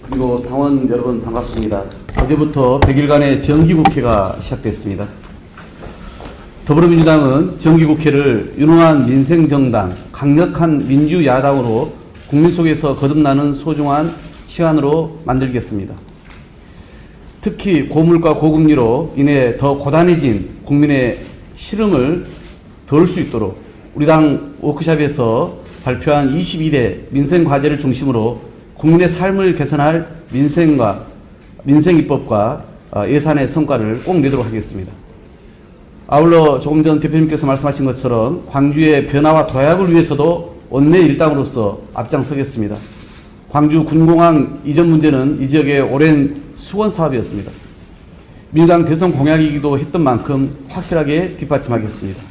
그리고 당원 여러분 반갑습니다. 어제부터 100일간의 정기국회가 시작됐습니다. 더불어민주당은 정기국회를 유능한 민생정당, 강력한 민주야당으로 국민 속에서 거듭나는 소중한 시간으로 만들겠습니다. 특히 고물가 고금리로 인해 더 고단해진 국민의 시름을 덜 수 있도록 우리 당 워크숍에서 발표한 22대 민생과제를 중심으로 국민의 삶을 개선할 민생입법과 예산의 성과를 꼭 내도록 하겠습니다. 아울러 조금 전 대표님께서 말씀하신 것처럼 광주의 변화와 도약을 위해서도 원내 일당으로서 앞장서겠습니다. 광주 군공항 이전 문제는 이 지역의 오랜 수건 사업이었습니다. 민주당 대선 공약이기도 했던 만큼 확실하게 뒷받침하겠습니다.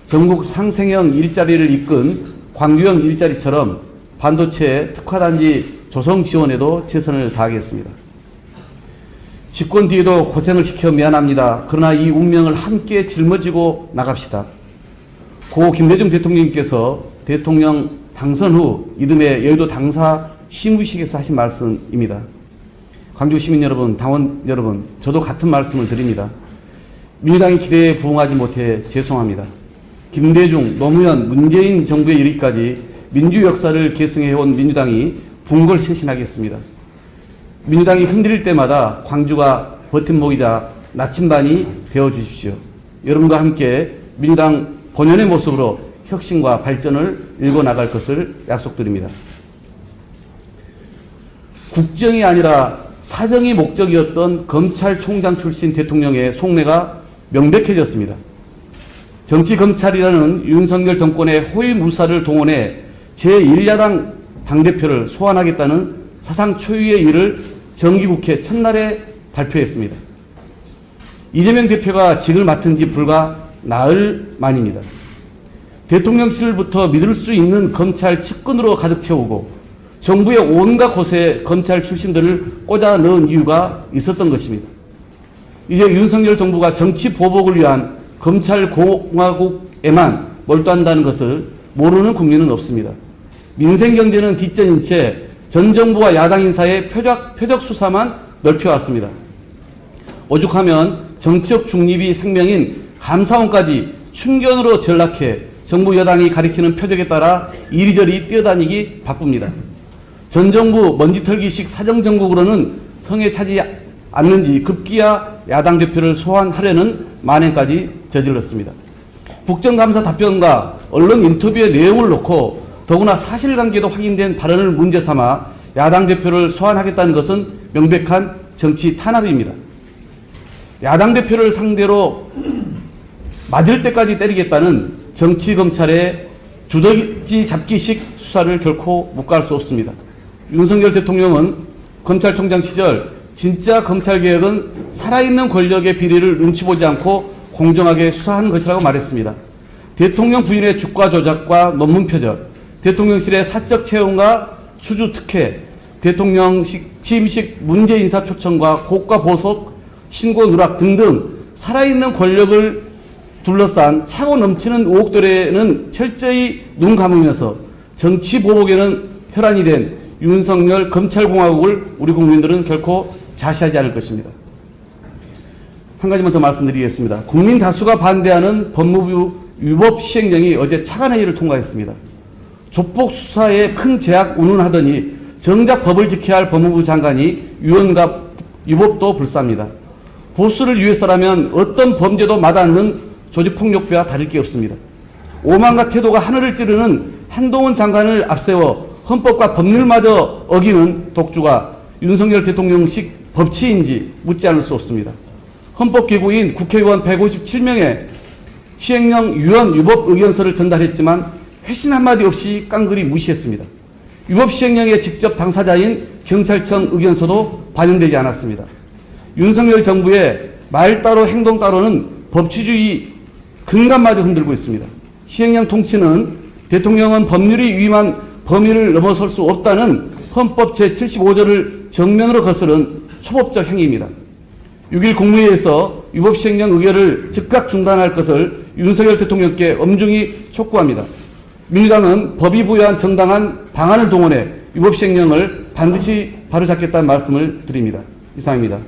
전국 상생형 일자리를 이끈 광주형 일자리처럼 반도체 특화단지 조성 지원에도 최선을 다하겠습니다. 집권 뒤에도 고생을 시켜 미안합니다. 그러나 이 운명을 함께 짊어지고 나갑시다. 고 김대중 대통령님께서 대통령 당선 후 이듬해 여의도 당사 시무식에서 하신 말씀입니다. 광주 시민 여러분, 당원 여러분, 저도 같은 말씀을 드립니다. 민주당의 기대에 부응하지 못해 죄송합니다. 김대중, 노무현, 문재인 정부에 이르기까지 민주 역사를 계승해온 민주당이 분골쇄신하겠습니다. 민주당이 흔들릴 때마다 광주가 버팀목이자 나침반이 되어주십시오. 여러분과 함께 민주당 본연의 모습으로 혁신과 발전을 일궈나갈 것을 약속드립니다. 국정이 아니라 사정이 목적이었던 검찰총장 출신 대통령의 속내가 명백해졌습니다. 정치검찰이라는 윤석열 정권의 호위무사를 동원해 제1야당 당대표를 소환하겠다는 사상 초유의 일을 정기국회 첫날에 발표했습니다. 이재명 대표가 직을 맡은 지 불과 나흘 만입니다. 대통령실부터 믿을 수 있는 검찰 측근으로 가득 채우고 정부의 온갖 곳에 검찰 출신들을 꽂아 넣은 이유가 있었던 것입니다. 이제 윤석열 정부가 정치 보복을 위한 검찰공화국에만 몰두한다는 것을 모르는 국민은 없습니다. 민생경제는 뒷전인 채 전 정부와 야당 인사의 표적 수사만 넓혀왔습니다. 오죽하면 정치적 중립이 생명인 감사원까지 충견으로 전락해 정부 여당이 가리키는 표적에 따라 이리저리 뛰어다니기 바쁩니다. 전 정부 먼지털기식 사정정국으로는 성에 차지 않는지 급기야 야당 대표를 소환하려는 만행까지 저질렀습니다. 국정감사 답변과 언론 인터뷰의 내용을 놓고 더구나 사실관계도 확인된 발언을 문제 삼아 야당 대표를 소환하겠다는 것은 명백한 정치 탄압입니다. 야당 대표를 상대로 맞을 때까지 때리겠다는 정치검찰의 두더지 잡기식 수사를 결코 묵과할 수 없습니다. 윤석열 대통령은 검찰총장 시절 진짜 검찰개혁은 살아있는 권력의 비리를 눈치 보지 않고 공정하게 수사하는 것이라고 말했습니다. 대통령 부인의 주가 조작과 논문 표절, 대통령실의 사적 채용과 수주 특혜, 대통령식 취임식 문제 인사 초청과 고가 보석, 신고 누락 등등 살아있는 권력을 둘러싼 차고 넘치는 의혹들에는 철저히 눈 감으면서 정치 보복에는 혈안이 된 윤석열 검찰공화국을 우리 국민들은 결코 자시하지 않을 것입니다. 한 가지만 더 말씀드리겠습니다. 국민 다수가 반대하는 법무부 위법 시행령이 어제 차관회의를 통과했습니다. 조폭 수사에 큰 제약 운운하더니 정작 법을 지켜야 할 법무부 장관이 위헌과 위법도 불사합니다. 보수를 위해서라면 어떤 범죄도 마다않는 조직폭력배와 다를 게 없습니다. 오만과 태도가 하늘을 찌르는 한동훈 장관을 앞세워 헌법과 법률마저 어기는 독주가 윤석열 대통령식 법치인지 묻지 않을 수 없습니다. 헌법기구인 국회의원 157명의 시행령 위헌 위법 의견서를 전달했지만 회신 한마디 없이 깡그리 무시했습니다. 위법 시행령의 직접 당사자인 경찰청 의견서도 반영되지 않았습니다. 윤석열 정부의 말 따로 행동 따로는 법치주의 근간마저 흔들고 있습니다. 시행령 통치는 대통령은 법률이 위임한 범위를 넘어설 수 없다는 헌법 제75조를 정면으로 거스른 초법적 행위입니다. 6일 국무회의에서 위법 시행령 의결을 즉각 중단할 것을 윤석열 대통령께 엄중히 촉구합니다. 민주당은 법이 부여한 정당한 방안을 동원해 위법 시행령을 반드시 바로잡겠다는 말씀을 드립니다. 이상입니다.